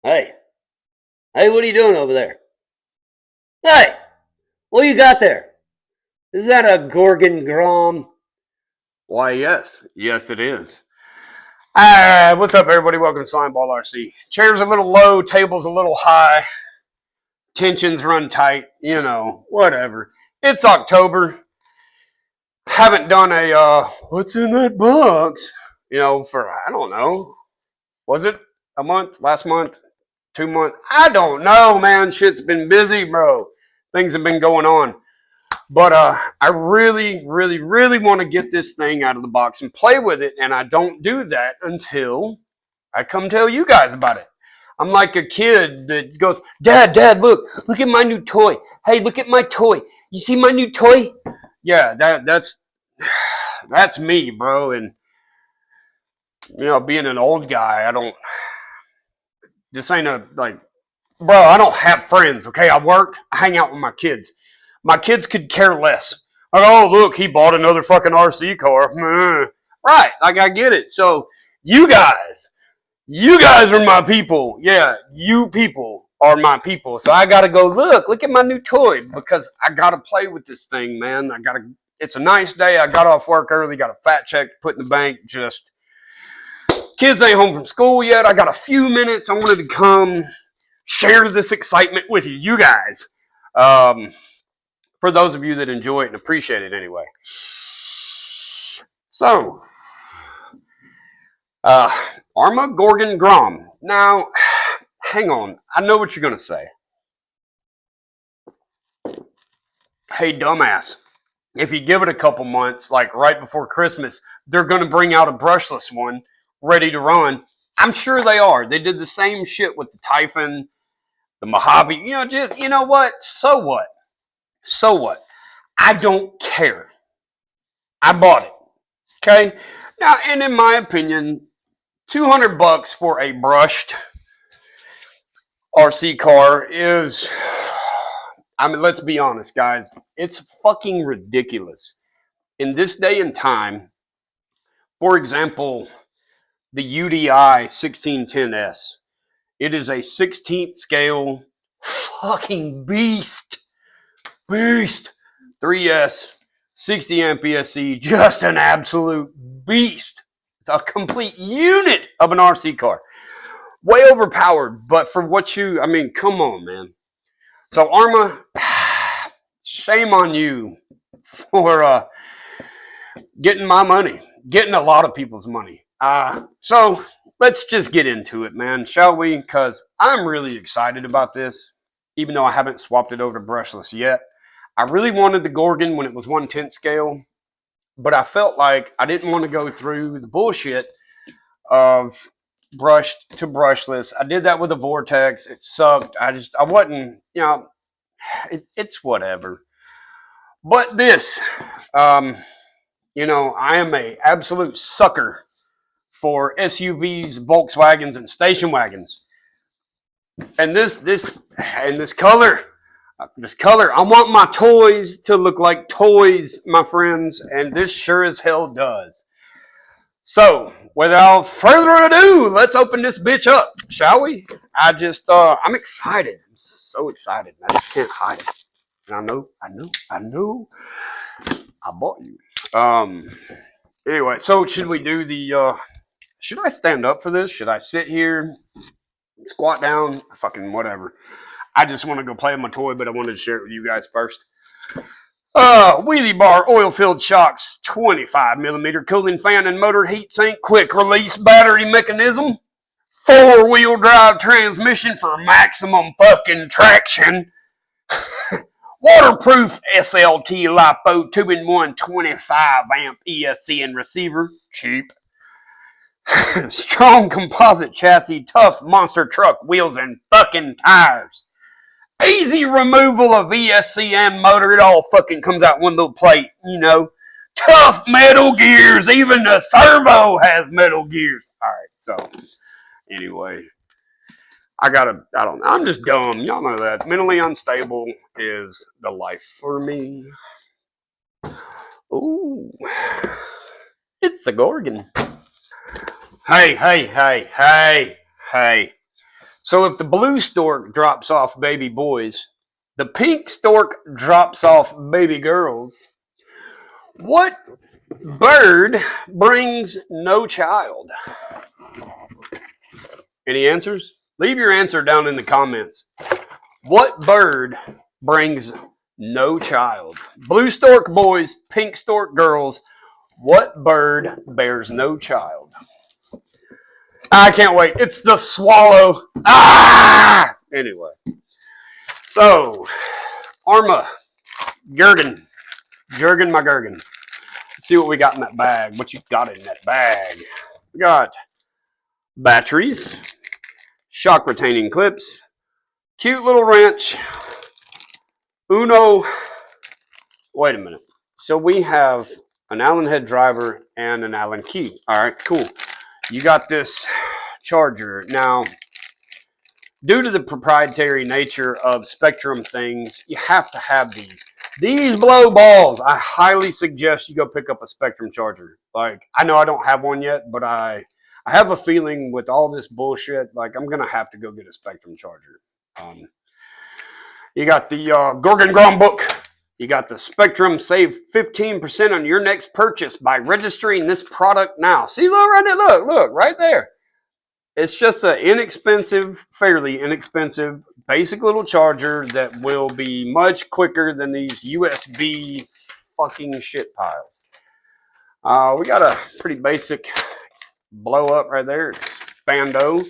Hey, hey, what are you doing over there? Hey, what you got there? Is that a Gorgon grom? Why, yes. Yes, it is. What's up, everybody? Welcome to Slime Ball RC. Chair's a little low, table's a little high, tensions run tight, whatever. It's October. Haven't done a, what's in that box? For, I don't know. Was it a month, last month, 2 months? I don't know, man. Shit's been busy, bro. Things have been going on. But I really, really, really want to get this thing out of the box and play with it. And I don't do that until I come tell you guys about it. I'm like a kid that goes, Dad, look at my new toy. Hey, look at my toy. You see my new toy? Yeah, that's me, bro. And being an old guy, I don't. This ain't a like, bro. I don't have friends. Okay, I work. I hang out with my kids. My kids could care less. Like, oh look, he bought another fucking RC car. Right, like I get it. So you guys, you guys are my people. Yeah, you people are my people. So I gotta go look at my new toy because I gotta play with this thing, man. It's a nice day. I got off work early, got a fat check to put in the bank. Just kids ain't home from school yet. I got a few minutes. I wanted to come share this excitement with you guys. Um, for those of you that enjoy it and appreciate it anyway. So, uh, Arma Gorgon Grom. Now, hang on. I know what you're going to say. Hey, dumbass. If you give it a couple months, like right before Christmas, they're going to bring out a brushless one ready to run. I'm sure they are. They did the same shit with the Typhon, the Mojave. You know what? So what? So what? I don't care. I bought it. Okay? Now, and in my opinion, $200 for a brushed RC car is, I mean, let's be honest, guys. It's fucking ridiculous. In this day and time, for example, the UDI 1610S, it is a 16th scale fucking beast. Beast. 3S, 60 amp ESC, just an absolute beast. It's a complete unit of an RC car. Way overpowered, but for what I mean, come on, man. So Arma, shame on you for getting my money, getting a lot of people's money. So let's just get into it, man, shall we? Because I'm really excited about this, even though I haven't swapped it over to brushless yet. I really wanted the Gorgon when it was 1/10 scale, but I felt like I didn't want to go through the bullshit of brushed to brushless. I did that with the Vortex. It sucked. I wasn't, it's whatever. But this, um, I am a absolute sucker for SUVs, Volkswagens, and station wagons. And this color, I want my toys to look like toys, my friends, and this sure as hell does. So, without further ado, let's open this bitch up, shall we? I'm excited. I'm so excited. I just can't hide it. And I know, I bought you. Anyway, so should we do should I stand up for this? Should I sit here, squat down? Fucking whatever. I just want to go play with my toy, but I wanted to share it with you guys first. Wheelie bar oil filled shocks, 25 millimeter cooling fan and motor heatsink, quick release battery mechanism, 4-wheel drive transmission for maximum fucking traction, waterproof SLT LiPo 2-in-1 25 amp ESC and receiver, cheap, strong composite chassis, tough monster truck wheels and fucking tires. Easy removal of ESC and motor. It all fucking comes out one little plate, Tough metal gears. Even the servo has metal gears. All right, so anyway, I don't know. I'm just dumb. Y'all know that. Mentally unstable is the life for me. Ooh, it's the Gorgon. Hey. So if the blue stork drops off baby boys, the pink stork drops off baby girls, what bird brings no child? Any answers? Leave your answer down in the comments. What bird brings no child? Blue stork boys, pink stork girls. What bird bears no child? I can't wait. It's the swallow. Ah! Anyway. So, Arma, Gorgon, my Gorgon. Let's see what we got in that bag. What you got in that bag? We got batteries, shock retaining clips, cute little wrench, Uno. Wait a minute. So we have an Allen head driver and an Allen key. All right, cool. You got this charger. Now, due to the proprietary nature of Spectrum things, you have to have these. These blow balls. I highly suggest you go pick up a Spectrum charger. Like, I know I don't have one yet, but I have a feeling with all this bullshit, like I'm gonna have to go get a Spectrum charger. You got the Gorgon Grom book. You got the Spectrum. Save 15% on your next purchase by registering this product now. See, look right there. Look right there. It's just an inexpensive, fairly inexpensive, basic little charger that will be much quicker than these USB fucking shit piles. We got a pretty basic blow up right there, Expando.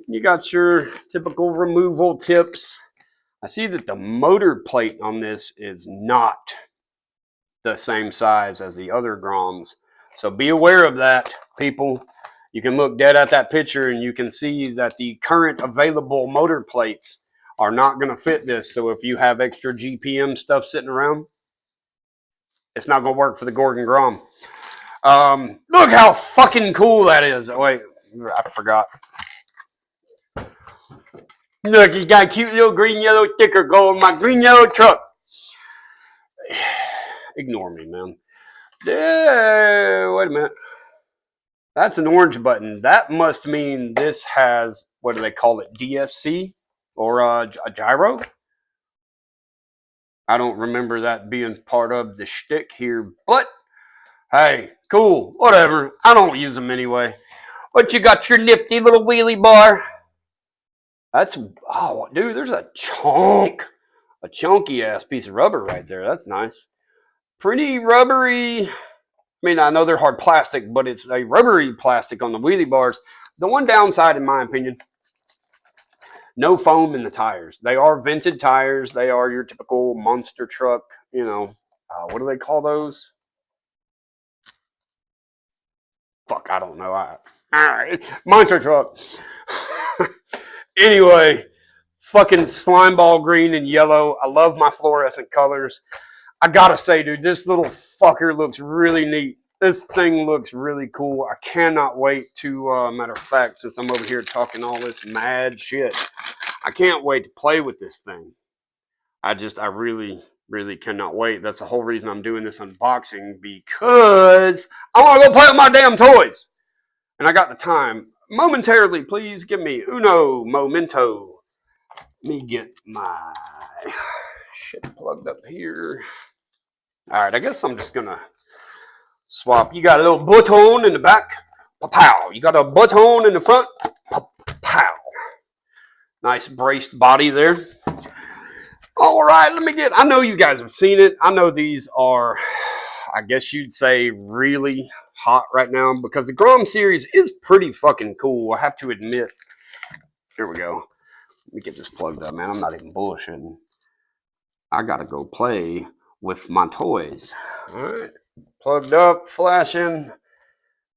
You got your typical removal tips. I see that the motor plate on this is not the same size as the other Groms. So be aware of that, people. You can look dead at that picture and you can see that the current available motor plates are not going to fit this. So if you have extra GPM stuff sitting around, it's not going to work for the Gorgon Grom. Look how fucking cool that is. Wait, I forgot. Look, he's got a cute little green yellow sticker going my green yellow truck. Ignore me, man. Wait a minute. That's an orange button. That must mean this has, what do they call it, DSC or a gyro? I don't remember that being part of the shtick here, but hey, cool, whatever. I don't use them anyway. But you got your nifty little wheelie bar. That's, oh, dude, there's a chunky ass piece of rubber right there. That's nice. Pretty rubbery. I mean, I know they're hard plastic, but it's a rubbery plastic on the wheelie bars. The one downside, in my opinion, no foam in the tires. They are vented tires. They are your typical monster truck, you know. What do they call those? Fuck, I don't know. Monster truck. Anyway, fucking slime ball green and yellow. I love my fluorescent colors. I gotta say, dude, this little fucker looks really neat. This thing looks really cool. I cannot wait to, matter of fact, since I'm over here talking all this mad shit, I can't wait to play with this thing. I really, really cannot wait. That's the whole reason I'm doing this unboxing, because I want to go play with my damn toys. And I got the time. Momentarily, please give me uno momento. Let me get my shit plugged up here. All right, I guess I'm just gonna swap. You got a little button in the back, pow. You got a button in the front, pow. Nice braced body there. All right, let me get. I know you guys have seen it. I know these are, I guess you'd say, really hot right now because the Grom series is pretty fucking cool. I have to admit. Here we go. Let me get this plugged up, man. I'm not even bullshitting. I gotta go play with my toys. All right, plugged up, flashing.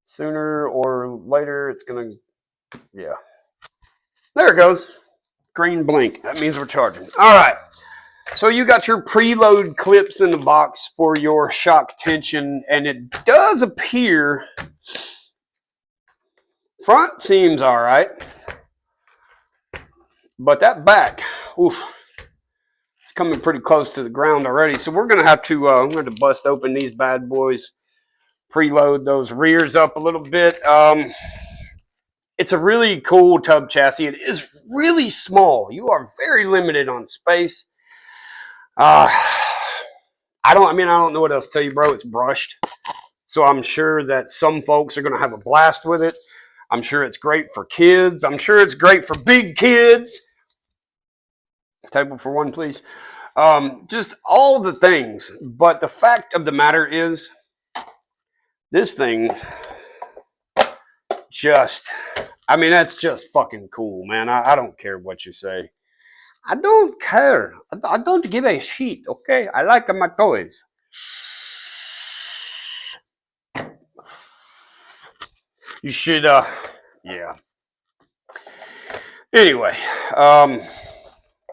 Sooner or later, it's gonna, yeah. There it goes. Green blink. That means we're charging. All right. So you got your preload clips in the box for your shock tension, and it does appear front seems all right, but that back, oof. Coming pretty close to the ground already, so we're gonna have to I'm going to bust open these bad boys, preload those rears up a little bit. It's a really cool tub chassis. It is really small. You are very limited on space. Uh, I don't know what else to tell you, bro. It's brushed. So I'm sure that some folks are going to have a blast with it. I'm sure it's great for kids. I'm sure it's great for big kids. Table for one, please. Just all the things. But the fact of the matter is, this thing just, that's just fucking cool, man. I don't care what you say. I don't care. I don't give a shit, okay? I like my toys. You should, yeah. Anyway,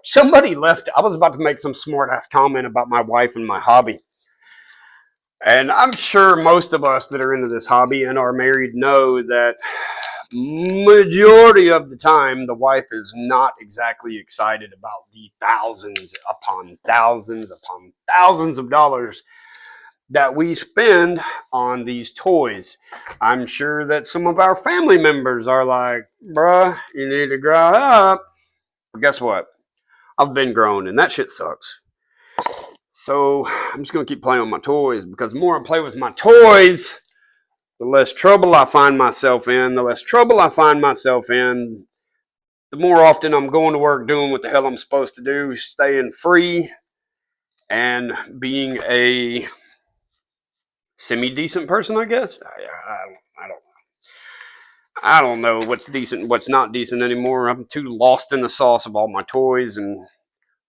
somebody left. I was about to make some smart ass comment about my wife and my hobby. And I'm sure most of us that are into this hobby and are married know that majority of the time the wife is not exactly excited about the thousands upon thousands of dollars that we spend on these toys. I'm sure that some of our family members are like, bruh, you need to grow up. But guess what? I've been grown and that shit sucks. So I'm just going to keep playing with my toys, because the more I play with my toys, the less trouble I find myself in. The more often I'm going to work doing what the hell I'm supposed to do, staying free and being a semi-decent person, I guess. I don't know what's decent and what's not decent anymore. I'm too lost in the sauce of all my toys and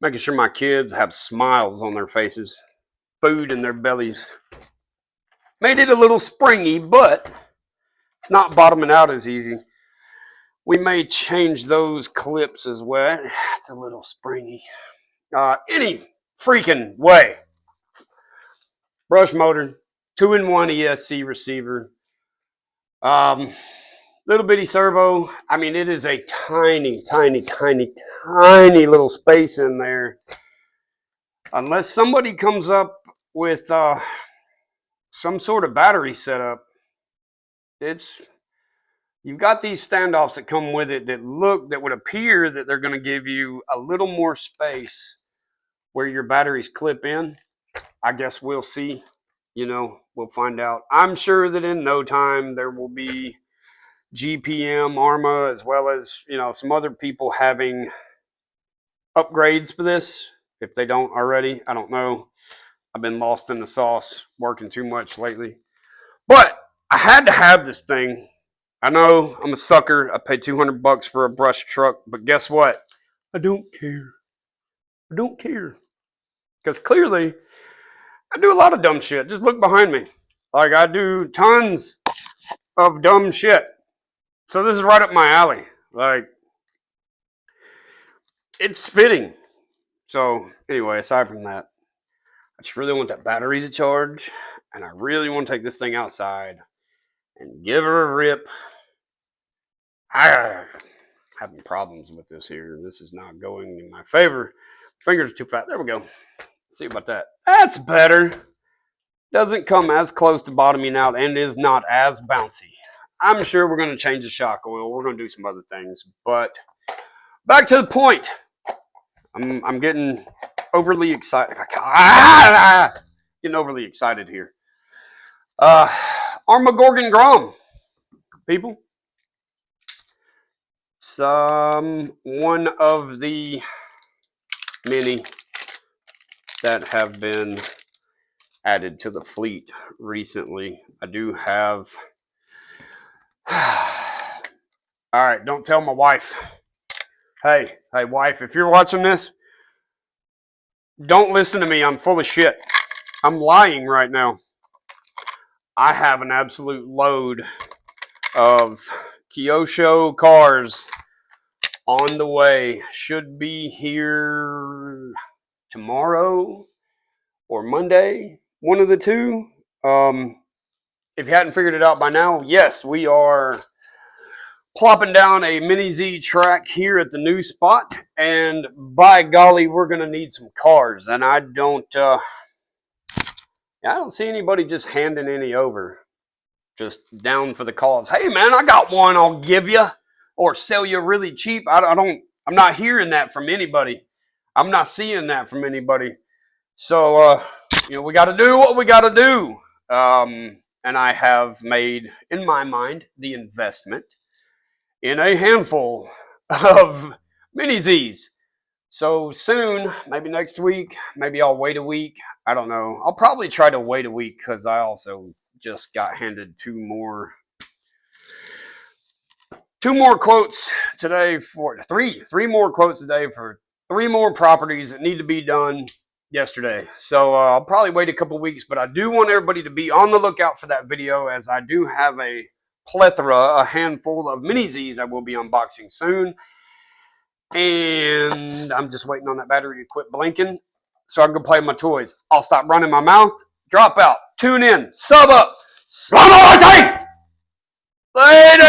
making sure my kids have smiles on their faces, food in their bellies. Made it a little springy, but it's not bottoming out as easy. We may change those clips as well. It's a little springy. Any freaking way. Brush motor, 2-in-1 ESC receiver. Little bitty servo. It is a tiny little space in there. Unless somebody comes up with some sort of battery setup, you've got these standoffs that come with it that would appear that they're going to give you a little more space where your batteries clip in. I guess we'll see. We'll find out. I'm sure that in no time there will be GPM, Arma, as well as, some other people having upgrades for this. If they don't already, I don't know. I've been lost in the sauce, working too much lately. But I had to have this thing. I know I'm a sucker. I paid $200 for a brush truck, but guess what? I don't care. Because clearly, I do a lot of dumb shit. Just look behind me. Like, I do tons of dumb shit. So this is right up my alley. Like, it's fitting. So anyway, aside from that, I just really want that battery to charge, and I really want to take this thing outside and give her a rip. I'm having problems with this here. This is not going in my favor. Fingers are too fat. There we go. Let's see about that. That's better. Doesn't come as close to bottoming out and is not as bouncy. I'm sure we're going to change the shock oil. We're going to do some other things. But back to the point. I'm getting overly excited. Getting overly excited here. Gorgon grom, people. One of the many that have been added to the fleet recently. I do have. All right, don't tell my wife. Hey, wife, if you're watching this, don't listen to me. I'm full of shit. I'm lying right now. I have an absolute load of Kyosho cars on the way. Should be here tomorrow or Monday, one of the two. If you hadn't figured it out by now, yes, we are plopping down a mini Z track here at the new spot, and by golly, we're gonna need some cars. And I don't see anybody just handing any over, just down for the cause. Hey man, I got one I'll give you. or sell you really cheap. I'm not hearing that from anybody. I'm not seeing that from anybody. So, we got to do what we got to do. And I have made, in my mind, the investment in a handful of mini Z's. So soon, maybe next week, maybe I'll wait a week. I don't know. I'll probably try to wait a week because I also just got handed two more quotes today for three more quotes today for 3 more properties that need to be done yesterday. So I'll probably wait a couple weeks, but I do want everybody to be on the lookout for that video, as I do have a handful of mini Z's I will be unboxing soon. And I'm just waiting on that battery to quit blinking so I can go play with my toys. I'll stop running my mouth, drop out, tune in, sub up, Later!